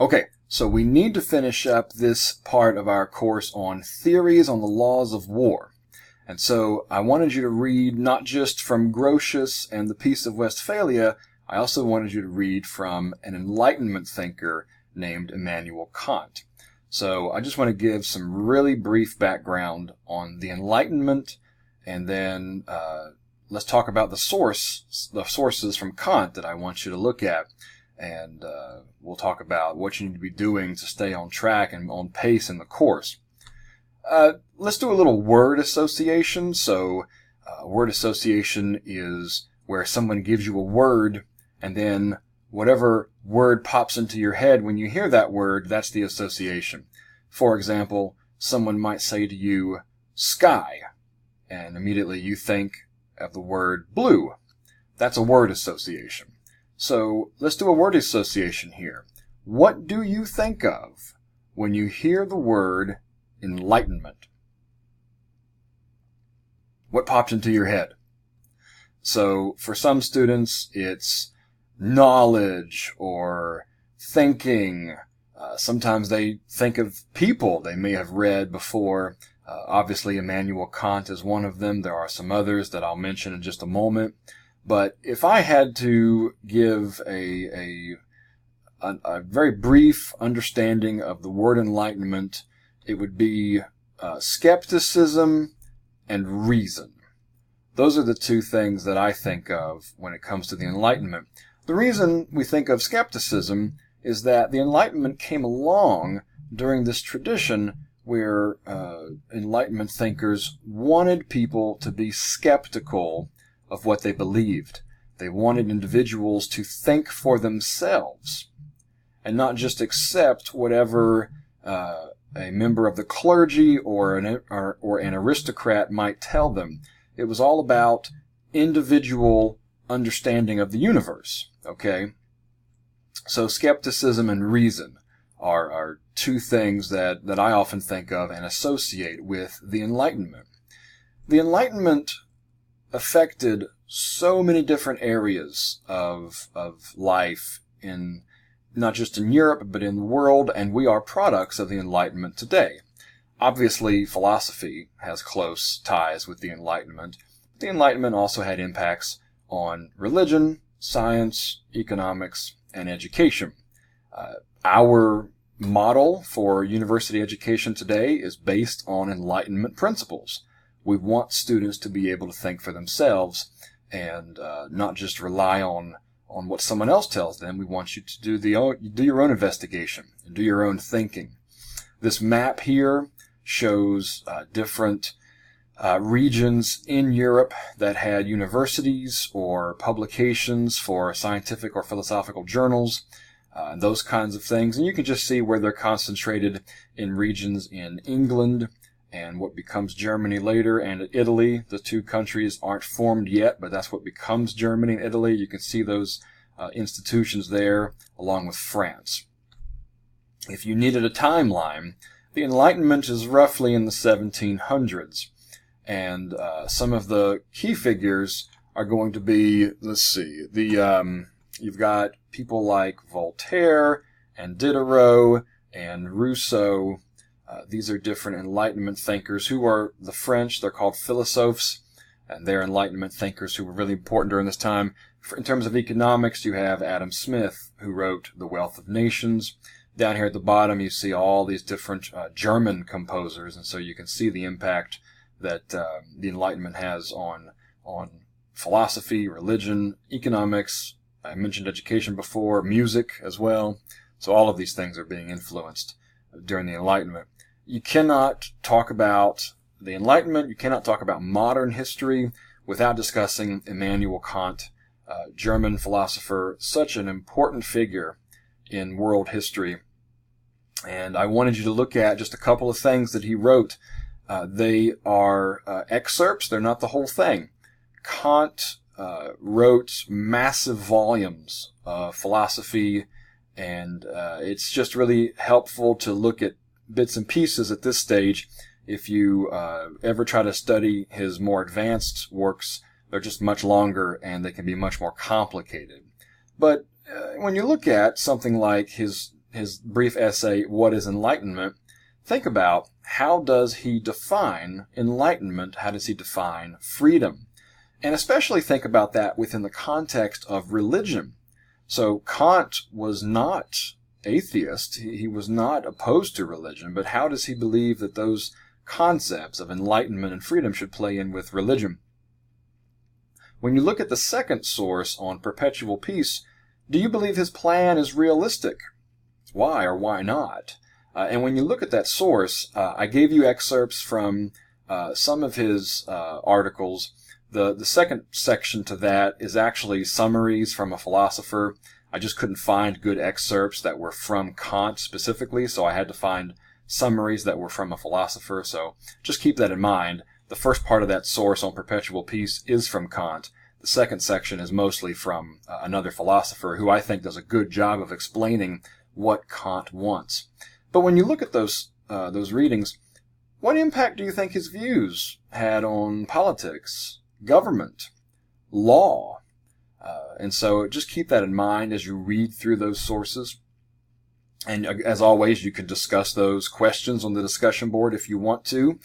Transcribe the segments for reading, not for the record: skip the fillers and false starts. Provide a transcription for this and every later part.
Okay, so we need to finish up this part of our course on theories on the laws of war. And so I wanted you to read not just from Grotius and the Peace of Westphalia, I also wanted you to read from an Enlightenment thinker named Immanuel Kant. So I just want to give some really brief background on the Enlightenment, and then let's talk about the sources from Kant that I want you to look at. And we'll talk about what you need to be doing to stay on track and on pace in the course. Let's do a little word association. So word association is where someone gives you a word, and then whatever word pops into your head when you hear that word, that's the association. For example, someone might say to you, sky, and immediately you think of the word blue. That's a word association. So let's do a word association here. What do you think of when you hear the word enlightenment? What pops into your head? So for some students, it's knowledge or thinking. Sometimes they think of people they may have read before. Obviously, Immanuel Kant is one of them. There are some others that I'll mention in just a moment. But if I had to give a very brief understanding of the word enlightenment, it would be skepticism and reason. Those are the two things that I think of when it comes to the Enlightenment. The reason we think of skepticism is that the Enlightenment came along during this tradition where Enlightenment thinkers wanted people to be skeptical of what they believed. They wanted individuals to think for themselves and not just accept whatever a member of the clergy or an aristocrat might tell them. It was all about individual understanding of the universe, okay? So skepticism and reason are two things that I often think of and associate with the Enlightenment. The Enlightenment affected so many different areas of life, in not just in Europe, but in the world, and we are products of the Enlightenment today. Obviously, philosophy has close ties with the Enlightenment. The Enlightenment also had impacts on religion, science, economics, and education. Our model for university education today is based on Enlightenment principles. We want students to be able to think for themselves and not just rely on what someone else tells them. We want you to do your own investigation and do your own thinking. This map here shows different regions in Europe that had universities or publications for scientific or philosophical journals, and those kinds of things. And you can just see where they're concentrated in regions in England and what becomes Germany later, and Italy. The two countries aren't formed yet, but that's what becomes Germany and Italy. You can see those institutions there, along with France. If you needed a timeline, the Enlightenment is roughly in the 1700s, and some of the key figures are going to be, let's see, you've got people like Voltaire and Diderot and Rousseau. These are different Enlightenment thinkers who are the French. They're called philosophers, and they're Enlightenment thinkers who were really important during this time. In terms of economics, you have Adam Smith, who wrote The Wealth of Nations. Down here at the bottom, you see all these different German composers, and so you can see the impact that the Enlightenment has on philosophy, religion, economics. I mentioned education before, music as well. So all of these things are being influenced during the Enlightenment. You cannot talk about the Enlightenment, you cannot talk about modern history without discussing Immanuel Kant, German philosopher, such an important figure in world history. And I wanted you to look at just a couple of things that he wrote. They are excerpts, they're not the whole thing. Kant wrote massive volumes of philosophy, and it's just really helpful to look at bits and pieces at this stage. If you ever try to study his more advanced works, they're just much longer and they can be much more complicated. But when you look at something like his his brief essay, What is Enlightenment, think about how does he define enlightenment? How does he define freedom? And especially think about that within the context of religion. So Kant was not atheist. He was not opposed to religion, but how does he believe that those concepts of enlightenment and freedom should play in with religion? When you look at the second source on perpetual peace, do you believe his plan is realistic? Why or why not? And when you look at that source, I gave you excerpts from some of his articles. The second section to that is actually summaries from a philosopher. I just couldn't find good excerpts that were from Kant specifically, so I had to find summaries that were from a philosopher. So just keep that in mind. The first part of that source on perpetual peace is from Kant. The second section is mostly from another philosopher who I think does a good job of explaining what Kant wants. But when you look at those readings, what impact do you think his views had on politics, government, law? And so just keep that in mind as you read through those sources. And as always, you can discuss those questions on the discussion board if you want to.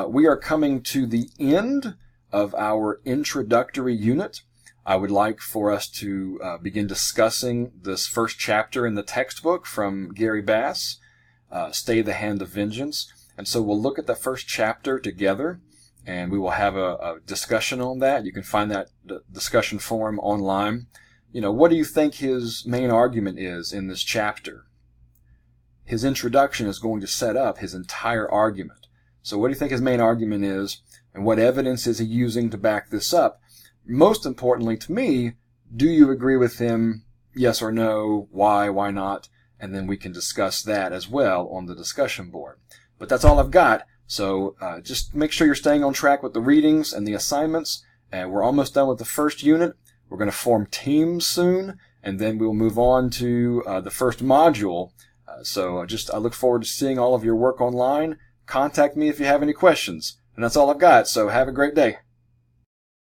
We are coming to the end of our introductory unit. I would like for us to begin discussing this first chapter in the textbook from Gary Bass, Stay the Hand of Vengeance. And so we'll look at the first chapter together, and we will have a discussion on that. You can find that discussion forum online. What do you think his main argument is in this chapter? His introduction is going to set up his entire argument. So what do you think his main argument is, and what evidence is he using to back this up? Most importantly to me, do you agree with him? Yes or no? Why not? And then we can discuss that as well on the discussion board. But that's all I've got. So just make sure you're staying on track with the readings and the assignments. We're almost done with the first unit. We're going to form teams soon, and then we'll move on to the first module. I look forward to seeing all of your work online. Contact me if you have any questions. And that's all I've got, so have a great day.